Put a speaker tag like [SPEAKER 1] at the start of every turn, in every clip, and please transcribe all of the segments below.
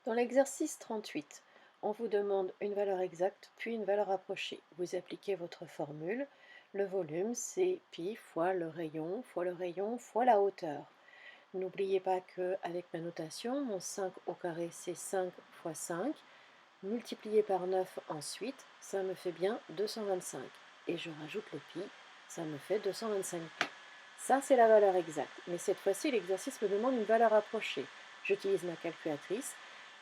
[SPEAKER 1] Dans l'exercice 38, on vous demande une valeur exacte puis une valeur approchée. Vous appliquez votre formule. Le volume, c'est pi fois le rayon fois la hauteur. N'oubliez pas qu'avec ma notation, mon 5 au carré, c'est 5 fois 5. Multiplié par 9 ensuite, ça me fait bien 225. Et je rajoute le pi, ça me fait 225 pi. Ça, c'est la valeur exacte. Mais cette fois-ci, l'exercice me demande une valeur approchée. J'utilise ma calculatrice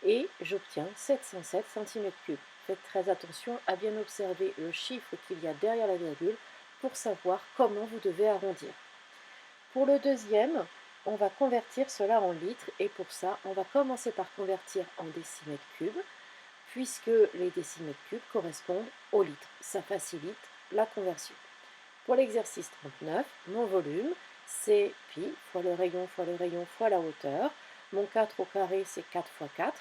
[SPEAKER 1] et j'obtiens 707 cm3. Faites très attention à bien observer le chiffre qu'il y a derrière la virgule pour savoir comment vous devez arrondir. Pour le deuxième, on va convertir cela en litres et pour ça, on va commencer par convertir en décimètres cubes puisque les décimètres cubes correspondent au litre. Ça facilite la conversion. Pour l'exercice 39, mon volume, c'est pi fois le rayon fois la hauteur. Mon 4 au carré, c'est 4 fois 4.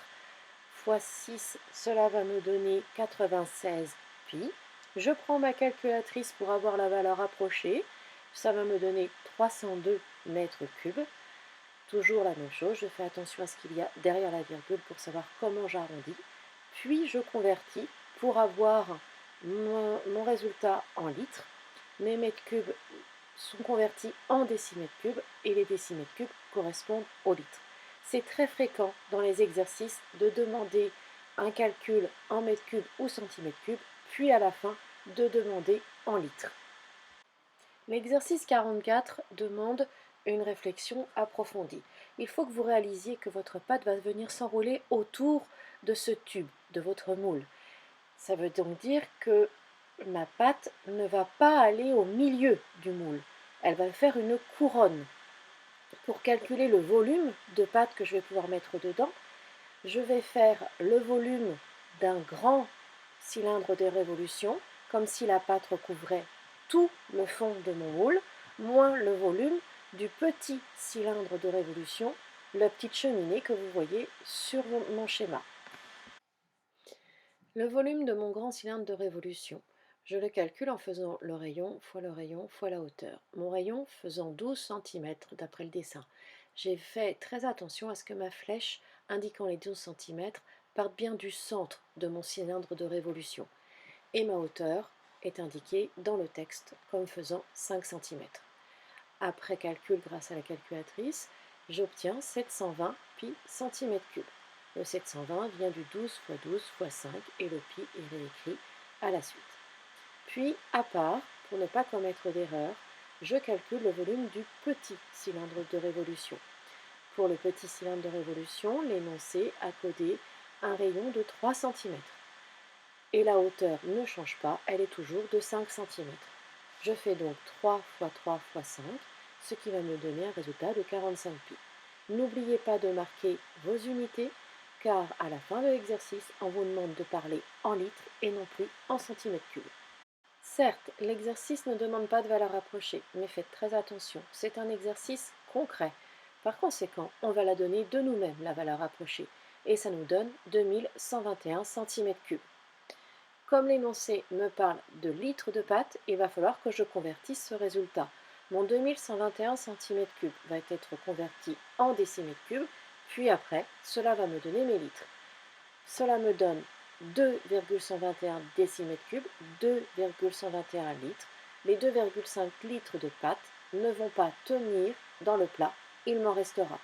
[SPEAKER 1] Fois 6, cela va me donner 96 pi. Je prends ma calculatrice pour avoir la valeur approchée. Ça va me donner 302 mètres cubes. Toujours la même chose, je fais attention à ce qu'il y a derrière la virgule pour savoir comment j'arrondis. Puis je convertis pour avoir mon résultat en litres. Mes mètres cubes sont convertis en décimètres cubes et les décimètres cubes correspondent au litre. C'est très fréquent dans les exercices de demander un calcul en mètres cubes ou centimètres cubes, puis à la fin de demander en litres. L'exercice 44 demande une réflexion approfondie. Il faut que vous réalisiez que votre pâte va venir s'enrouler autour de ce tube, de votre moule. Ça veut donc dire que ma pâte ne va pas aller au milieu du moule. Elle va faire une couronne. Pour calculer le volume de pâte que je vais pouvoir mettre dedans, je vais faire le volume d'un grand cylindre de révolution, comme si la pâte recouvrait tout le fond de mon moule, moins le volume du petit cylindre de révolution, la petite cheminée que vous voyez sur mon schéma. Le volume de mon grand cylindre de révolution, je le calcule en faisant le rayon fois la hauteur. Mon rayon faisant 12 cm d'après le dessin. J'ai fait très attention à ce que ma flèche indiquant les 12 cm parte bien du centre de mon cylindre de révolution. Et ma hauteur est indiquée dans le texte comme faisant 5 cm. Après calcul grâce à la calculatrice, j'obtiens 720 pi cm3. Le 720 vient du 12 fois 12 fois 5 et le pi est réécrit à la suite. Puis, à part, pour ne pas commettre d'erreur, je calcule le volume du petit cylindre de révolution. Pour le petit cylindre de révolution, l'énoncé a codé un rayon de 3 cm. Et la hauteur ne change pas, elle est toujours de 5 cm. Je fais donc 3 fois 3 fois 5, ce qui va me donner un résultat de 45 pi. N'oubliez pas de marquer vos unités, car à la fin de l'exercice, on vous demande de parler en litres et non plus en centimètres cubes. Certes, l'exercice ne demande pas de valeur approchée, mais faites très attention, c'est un exercice concret. Par conséquent, on va la donner de nous-mêmes, la valeur approchée, et ça nous donne 2121 cm3. Comme l'énoncé me parle de litres de pâte, il va falloir que je convertisse ce résultat. Mon 2121 cm3 va être converti en décimètres cubes, puis après, cela va me donner mes litres. Cela me donne 2,121 décimètres cubes, 2,121 litres. Les 2,5 litres de pâte ne vont pas tenir dans le plat, il m'en restera